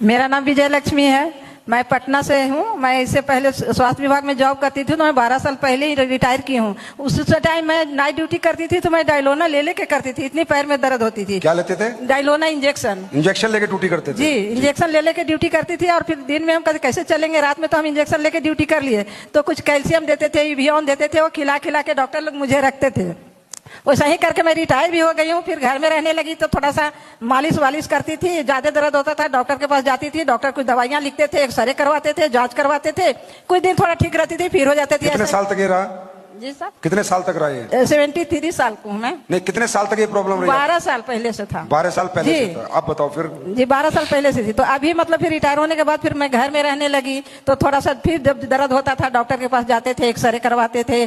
मेरा नाम विजय लक्ष्मी है। मैं पटना से हूँ। मैं इससे पहले स्वास्थ्य विभाग में जॉब करती थी, तो मैं 12 साल पहले ही रिटायर की हूँ। उस टाइम मैं नाइट ड्यूटी करती थी, तो मैं डायलोना ले लेके करती थी, इतनी पैर में दर्द होती थी। क्या लेते थे? डायलोना इंजेक्शन। इंजेक्शन लेके ड्यूटी करते थे? जी, इंजेक्शन ले लेके ड्यूटी करती थी। और फिर दिन में हम कैसे चलेंगे, रात में तो हम इंजेक्शन लेके ड्यूटी कर लिए, तो कुछ कैल्शियम देते थे, इवियन देते थे, वो खिला खिला के डॉक्टर लोग मुझे रखते थे। वैसा ही करके मैं रिटायर भी हो गई हूँ। फिर घर में रहने लगी तो थोड़ा सा मालिश वालिश करती थी। ज्यादा दर्द होता था, डॉक्टर के पास जाती थी, डॉक्टर कुछ दवाइयाँ लिखते थे, एक्सरे करवाते थे, जांच करवाते थे। कुछ दिन थोड़ा ठीक रहती थी, फिर हो जाते थे। कितने साल तक ये रहा? जी साहब, कितने साल तक रहा ये? 73 साल को हूँ मैं। नहीं, कितने साल तक ये प्रॉब्लम रही? 12 साल पहले से था। 12 साल पहले से था। अब बताओ फिर। जी, 12 साल पहले से थी। तो अभी मतलब फिर रिटायर होने के बाद फिर मैं घर में रहने लगी, तो थोड़ा सा फिर जब दर्द होता था, डॉक्टर के पास जाते थे, एक्सरे करवाते थे,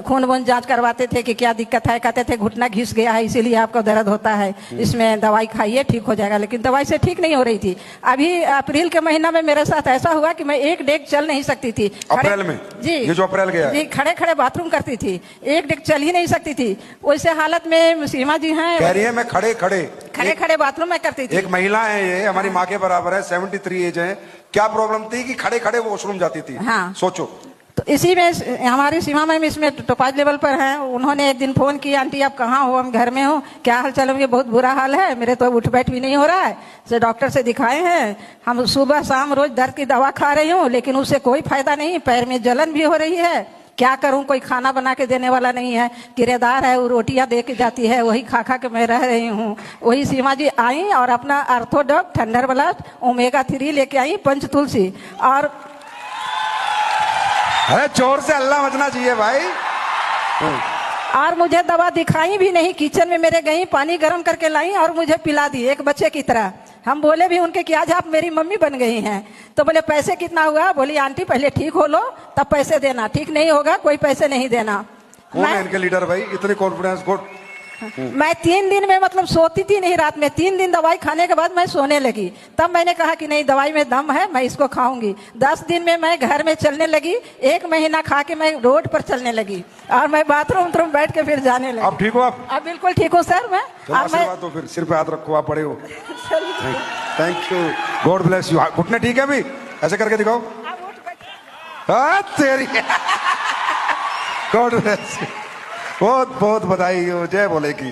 खून वून जांच करवाते थे कि क्या दिक्कत है। कहते थे घुटना घिस गया है, इसीलिए आपको दर्द होता है, इसमें दवाई खाइए ठीक हो जाएगा। लेकिन दवाई से ठीक नहीं हो रही थी। अभी अप्रैल के महीना में मेरे साथ ऐसा हुआ कि मैं एक डेग चल नहीं सकती थी। अप्रैल में? जी, ये जो अप्रैल गया जी, खड़े खड़े बाथरूम करती थी, एक डेग चल ही नहीं सकती थी। वैसे हालत में सीमा जी हैं, कह रही है मैं खड़े खड़े बाथरूम में करती थी। एक महिला है, ये हमारी माँ के बराबर है, 73 एज है। क्या प्रॉब्लम थी कि खड़े खड़े वॉशरूम जाती थी? हाँ, सोचो। तो इसी में हमारी सीमा मैम इसमें टॉप लेवल पर हैं। उन्होंने एक दिन फोन किया, आंटी आप कहाँ हो? हम घर में हो। क्या हाल चाल? ये बहुत बुरा हाल है, मेरे तो उठ बैठ भी नहीं हो रहा है, से डॉक्टर से दिखाए हैं हम, सुबह शाम रोज दर्द की दवा खा रही हूँ, लेकिन उससे कोई फायदा नहीं, पैर में जलन भी हो रही है। क्या करूं? कोई खाना बना के देने वाला नहीं है, किराएदार है, वो रोटियां दे के जाती है, वही खा खा के मैं रह रही हूँ। वही सीमा जी आई और अपना आर्थोडॉक थंडर ब्लास्ट ओमेगा 3 लेके आई, पंच तुलसी। और अरे जोर से अल्लाह मचना चाहिए भाई। और मुझे दवा दिखाई भी नहीं, किचन में मेरे गई, पानी गर्म करके लाई और मुझे पिला दी एक बच्चे की तरह। हम बोले भी उनके कि आज आप मेरी मम्मी बन गई हैं। तो बोले पैसे कितना हुआ? बोली आंटी पहले ठीक हो लो तब पैसे देना, ठीक नहीं होगा कोई पैसे नहीं देना। कौन है इनके लीडर भाई? इतनी कॉन्फिडेंस? गुड। मैं 3 दिन में मतलब सोती थी नहीं रात में। 3 दिन दवाई खाने के बाद मैं सोने लगी, तब मैंने कहा कि नहीं दवाई में दम है, मैं इसको खाऊंगी। 10 दिन में मैं घर में चलने लगी। 1 महीना खा के मैं रोड पर चलने लगी और मैं बाथरूम बैठ के फिर जाने लगी। अब ठीक हो आप? अब बिल्कुल ठीक हो सर मैं। और मैं तो फिर सिर पे हाथ रखो, आप पड़े हो। Thank you, God bless you. घुटने ठीक है अभी? ऐसे करके दिखाओ। तेरी गॉड ब्लेस यू। बहुत बहुत बधाई हो, जय बोले की।